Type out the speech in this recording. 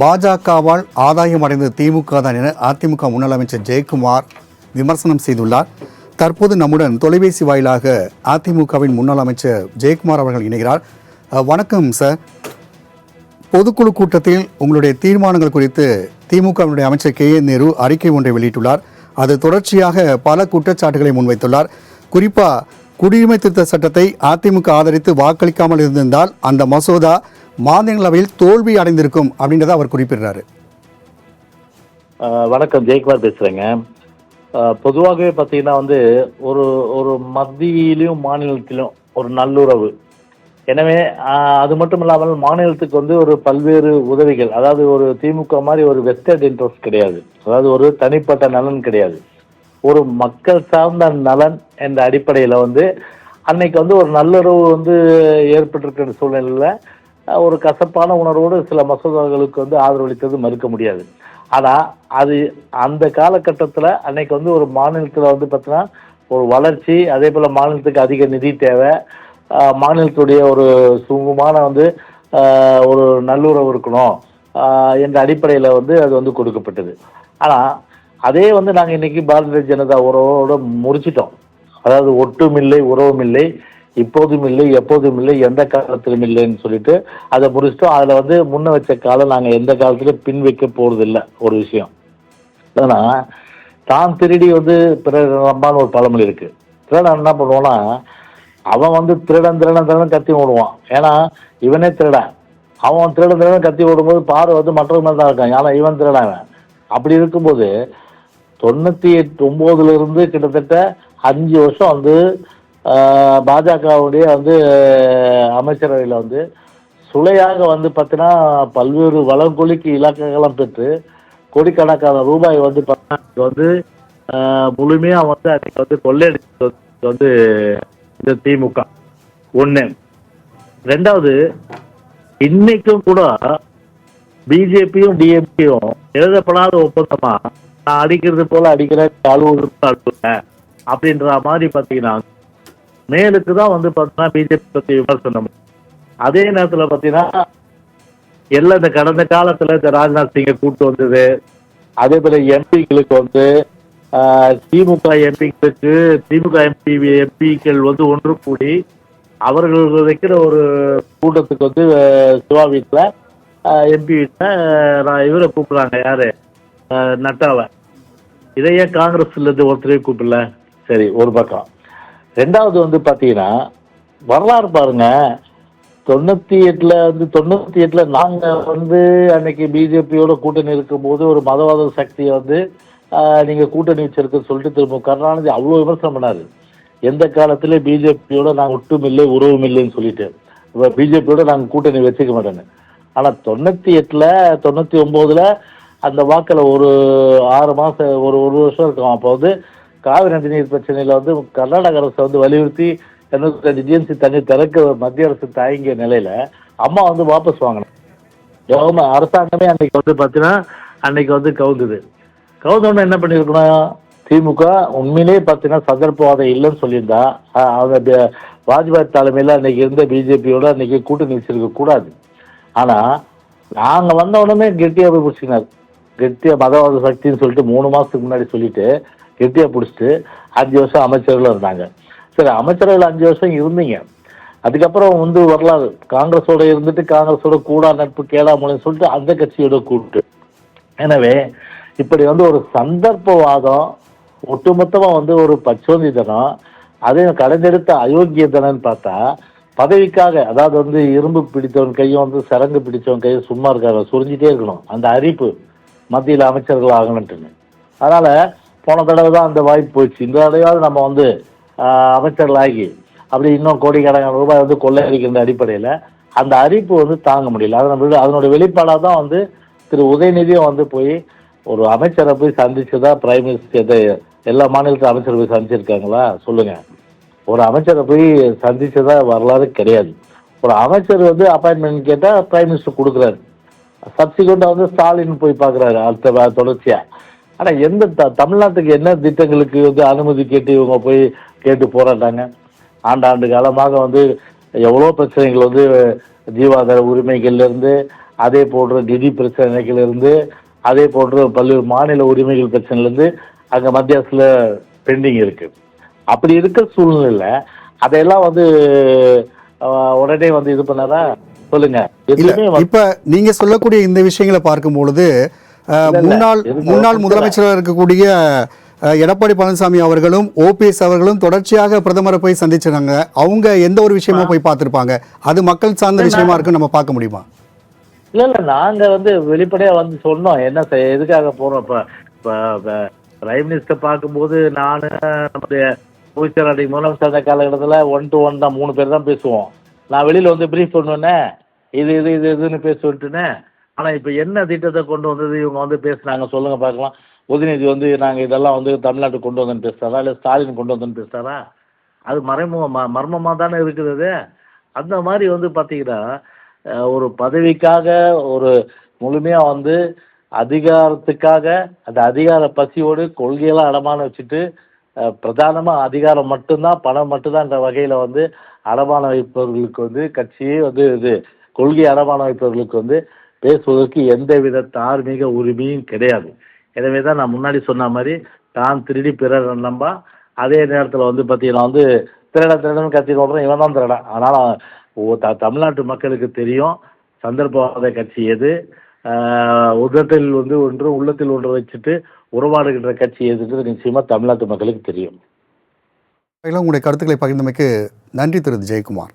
பாஜகவால் ஆதாயம் அடைந்த திமுக தான் என அதிமுக முன்னாள் அமைச்சர் ஜெயக்குமார் விமர்சனம் செய்துள்ளார். தற்போது நம்முடன் தொலைபேசி வாயிலாக அதிமுகவின் முன்னாள் அமைச்சர் ஜெயக்குமார் அவர்கள் இணைகிறார். வணக்கம் சார். பொதுக்குழு கூட்டத்தில் உங்களுடைய தீர்மானங்கள் குறித்து திமுகவினுடைய அமைச்சர் KN நேரு அறிக்கை ஒன்றை வெளியிட்டுள்ளார். அது தொடர்ச்சியாக பல குற்றச்சாட்டுகளை முன்வைத்துள்ளார். குறிப்பாக குடியுரிமை திருத்த சட்டத்தை அதிமுக ஆதரித்து வாக்களிக்காமல் இருந்திருந்தால் அந்த மசோதா மாநிலங்களவையில் தோல்வி அடைந்திருக்கும் அப்படின்றத அவர் குறிப்பிடுறாரு. வணக்கம், ஜெயக்குமார் பேசுறேங்க. பொதுவாகவே பார்த்தீங்கன்னா ஒரு ஒரு மத்தியிலும் மாநிலத்திலும் ஒரு நல்லுறவு. எனவே அது மட்டும் இல்லாமல் மாநிலத்துக்கு ஒரு பல்வேறு உதவிகள், அதாவது ஒரு திமுக மாதிரி ஒரு வெஸ்டர்ட் இன்ட்ரெஸ்ட் கிடையாது, அதாவது ஒரு தனிப்பட்ட நலன் கிடையாது, ஒரு மக்கள் சார்ந்த நலன் என்ற அடிப்படையில் அன்னைக்கு ஒரு நல்லுறவு ஏற்பட்டிருக்கிற சூழ்நிலையில் ஒரு கசப்பான உணர்வோடு சில மசோதாக்களுக்கு ஆதரவளித்தது மறுக்க முடியாது. ஆனால் அது அந்த காலகட்டத்தில் அன்னைக்கு ஒரு மாநிலத்தில் பார்த்தீங்கன்னா ஒரு வளர்ச்சி, அதே போல் மாநிலத்துக்கு அதிக நிதி தேவை, மாநிலத்துடைய ஒரு சுமூகமான ஒரு நல்லுறவு இருக்கணும் என்ற அடிப்படையில் அது கொடுக்கப்பட்டது. ஆனால் அதே நாங்கள் இன்னைக்கு பாரதிய ஜனதா உறவோடு முடிச்சிட்டோம். அதாவது ஒட்டும் இல்லை, உறவும் இல்லை, இப்போதும் இல்லை, எப்போதும் இல்லை, எந்த காலத்திலும் இல்லைன்னு சொல்லிட்டு அதை முடிச்சிட்டோம். அதில் முன்ன வச்ச காலம் நாங்கள் எந்த காலத்திலும் பின் வைக்க போறதில்லை. ஒரு விஷயம் ஏன்னா, தான் திருடி பிறர் நம்பான்னு ஒரு பழமொழி இருக்கு. திருடன் என்ன பண்ணுவோன்னா, அவன் திருடன் திருடன் திருடன் கத்தி ஓடுவான். ஏன்னா இவனே திருடன். அவன் திருடன் திருடன் கத்தி ஓடும்போது பாரு மற்றவங்க தான் இருக்கான், ஏன்னா இவன் திருடன். அப்படி இருக்கும்போது 98-9 கிட்டத்தட்ட 5 வருஷம் பாஜகவுடைய அமைச்சரவையில் சுளையாக பார்த்தீங்கன்னா பல்வேறு வளங்கொலிக்கு இலாக்காக்கெல்லாம் பெற்று கோடிக்கணக்கான ரூபாய் முழுமையாக அன்னைக்கு கொள்ளையடிச்சு இந்த திமுக. ஒன்று. ரெண்டாவது, இன்னைக்கும் கூட பிஜேபியும் டிஎம்கேயும் எழுதப்படாத ஒப்பந்தமா நான் அடிக்கிறது போல அடிக்கிறேன், அழுவுறேன் அப்படின்ற மாதிரி பார்த்தீங்கன்னா மேலுக்கு தான் பார்த்தீங்கன்னா பிஜேபி பற்றி விமர்சனம். அதே நேரத்தில் பார்த்தீங்கன்னா எல்லாம் இந்த கடந்த காலத்தில் இந்த ராஜ்நாத் சிங்கை கூட்டு வந்தது. அதே போல எம்பிக்களுக்கு திமுக எம்பிக்களுக்கு திமுக எம்பிக்கள் ஒன்று கூடி அவர்கள் வைக்கிற ஒரு கூட்டத்துக்கு சிவா வீட்டில் எம்பி வீட்டில் இவரை கூப்பிடுறாங்க, யாரு, நட்டாவை. இதையே காங்கிரஸ்ல இருந்து ஒருத்தரையும் கூப்பிடல. சரி, ஒரு பக்கம். ரெண்டாவது பார்த்தீங்கன்னா வரலாறு பாருங்க. 98 நாங்கள் அன்னைக்கு பிஜேபியோட கூட்டணி இருக்கும்போது ஒரு மதவாத சக்தியை நீங்கள் கூட்டணி வச்சிருக்குன்னு சொல்லிட்டு திரும்ப கருணாநிதி அவ்வளோ விமர்சனம் பண்ணாரு. எந்த காலத்திலே பிஜேபியோட நாங்கள் ஒட்டும் இல்லை, உறவும் இல்லைன்னு சொல்லிட்டு பிஜேபியோட நாங்கள் கூட்டணி வச்சுக்க மாட்டேன்னு. ஆனால் 98 99 அந்த வாக்கில் ஒரு 6 மாதம் ஒரு வருஷம் இருக்கும். அப்போ காவிரி நதி நீர் பிரச்சனையில் கர்நாடக அரசு வலியுறுத்தி 82 டிஎம்சி தண்ணீர் திறக்க மத்திய அரசு தயங்கிய நிலையில அம்மா வாபஸ் வாங்கினோம். அரசாங்கமே அன்னைக்கு பார்த்தீங்கன்னா அன்னைக்கு கவுந்தது. கவுந்தோன்னு என்ன பண்ணியிருக்கணும், திமுக உண்மையிலே பார்த்தீங்கன்னா சந்தர்ப்பவாதம் இல்லைன்னு சொல்லியிருந்தா அவங்க வாஜ்பாய் தலைமையில் அன்னைக்கு இருந்த பிஜேபியோட அன்னைக்கு கூட்டணி வச்சிருக்க கூடாது. ஆனால் நாங்கள் வந்த உடனே கெட்டியாக போய் பிடிச்சிக்கினார். கெட்டியாக மதவாத சக்தின்னு சொல்லிட்டு 3 மாதத்துக்கு முன்னாடி சொல்லிட்டு கெட்டியாக பிடிச்சிட்டு 5 வருஷம் அமைச்சர்கள் இருந்தாங்க. சரி, அமைச்சர்கள் 5 வருஷம் இருந்தீங்க. அதுக்கப்புறம் வரலாறு காங்கிரஸோட இருந்துட்டு காங்கிரஸோட கூடா நட்பு கேடாமலைன்னு சொல்லிட்டு அந்த கட்சியோட கூட்டு. எனவே இப்படி ஒரு சந்தர்ப்பவாதம், ஒட்டுமொத்தமாக ஒரு பச்சோந்தித்தனம், அதையும் கலைஞெடுத்த அயோக்கியத்தனன்னு பார்த்தா பதவிக்காக, அதாவது இரும்பு பிடித்தவன் கையும் சரங்கு பிடித்தவன் கையும் சும்மா இருக்காங்க, சுரிஞ்சிட்டே இருக்கணும் அந்த அரிப்பு மத்தியில் அமைச்சர்கள் ஆகணுன்ட்டுன்னு. அதனால் போன தடவை தான் அந்த வாய்ப்பு போயிடுச்சு. இந்த தடவையாவது நம்ம அமைச்சர்கள் ஆகி அப்படி இன்னும் கோடிக்கணக்கான ரூபாய் கொள்ளையடிக்கிற அடிப்படையில் அந்த அரிப்பு தாங்க முடியல. அதனுடைய வெளிப்பாடாக தான் திரு உதயநிதியும் போய் ஒரு அமைச்சரை போய் சந்திச்சதா பிரைம் மினிஸ்டர் எல்லா மாநிலத்தில் அமைச்சரை போய் சந்திச்சிருக்காங்களா சொல்லுங்க? ஒரு அமைச்சரை போய் சந்திச்சதா வரலாறு கிடையாது. ஒரு அமைச்சர் அப்பாயின்மெண்ட் கேட்டால் பிரைம் மினிஸ்டர் கொடுக்குறாரு. சப்சிக்வெண்ட்டாக ஸ்டாலின் போய் பார்க்குறாரு அடுத்த தொடர்ச்சியா. ஆனால் எந்த தமிழ்நாட்டுக்கு என்ன திட்டங்களுக்கு அனுமதி கேட்டு இவங்க போய் கேட்டு போராட்டாங்க? ஆண்டாண்டு காலமாக எவ்வளோ பிரச்சனைகள் ஜீவாதார உரிமைகள்லேருந்து அதே போன்ற நிதி பிரச்சனைகளிலிருந்து, அதே போன்ற பல்வேறு மாநில உரிமைகள் பிரச்சனையிலிருந்து அங்க மத்திய அரசுல பெண்டிங் இருக்கு. அப்படி இருக்கிற சூழ்நிலையில அதையெல்லாம் வந்து உடனே வந்து இது பண்ணாரா? சொல்லுங்க. இல்ல எதுவுமே இப்ப நீங்க சொல்லக்கூடிய இந்த விஷயங்களை பார்க்கும் பொழுது முன்னாள் முன்னாள் முதலமைச்சராக இருக்கக்கூடிய எடப்பாடி பழனிசாமி அவர்களும் ஓபிஎஸ் அவர்களும் தொடர்ச்சியாக பிரதமரை போய் சந்திச்சாங்க. அவங்க எந்த ஒரு விஷயமா போய் பார்த்திருப்பாங்க. அது மக்கள் சார்ந்த விஷயமா இருக்குன்னு நம்ம பார்க்க முடியுமா? இல்ல நாங்க வந்து வெளிப்படையா வந்து சொன்னோம். என்ன எதுக்காக போறோம்? இப்ப பிரைம் மினிஸ்டர் பார்க்கும்போது நானு நம்முடைய அமைச்சர் அன்றைக்கு முதலமைச்சர் அந்த காலகட்டத்தில் 1 to 1 தான், 3 பேர் தான் பேசுவோம். நான் வெளியில வந்து பிரீஃப் பண்ணுவேனே, இதுன்னு பேசுவேன்ட்டுனே. ஆனா இப்ப என்ன திட்டத்தை கொண்டு வந்தது இவங்க வந்து பேசுனாங்க சொல்லுங்க பார்க்கலாம். உதயநிதி வந்து நாங்க இதெல்லாம் வந்து தமிழ்நாட்டுக்கு கொண்டு வந்தேன்னு பேசுறாரா, இல்ல ஸ்டாலின் கொண்டு வந்தேன்னு பேசுறாரா? அது மர்மமா தானே இருக்குது அது. அந்த மாதிரி வந்து பாத்தீங்கன்னா ஒரு பதவிக்காக ஒரு முழுமையா வந்து அதிகாரத்துக்காக அந்த அதிகார பசியோடு கொள்கையெல்லாம் அடமான வச்சுட்டு பிரதானமா அதிகாரம் மட்டும்தான், பணம் மட்டும்தான்ற வகையில வந்து அடமான வைப்பவர்களுக்கு வந்து கட்சியே வந்து இது கொள்கை அடமான வைப்பவர்களுக்கு வந்து பேசுவதற்கு எந்தவித தார்மீக உரிமையும் கிடையாது. எனவே தான் நான் முன்னாடி சொன்ன மாதிரி தான் திருடி பிறர் நம்பா, அதே நேரத்தில் வந்து பார்த்தீங்கன்னா வந்து திருடன் கத்தி ஓடுறோம், இவன் தான் திருடன். அதனால் தமிழ்நாட்டு மக்களுக்கு தெரியும் சந்தர்ப்பவாத கட்சி எது, உதட்டில் வந்து ஒன்று உள்ளத்தில் ஒன்று வச்சுட்டு உறவாடுகின்ற கட்சி எதுன்றது நிச்சயமாக தமிழ்நாட்டு மக்களுக்கு தெரியும். உங்களுடைய கருத்துக்களை பகிர்ந்தமைக்கு நன்றி திரு ஜெயக்குமார்.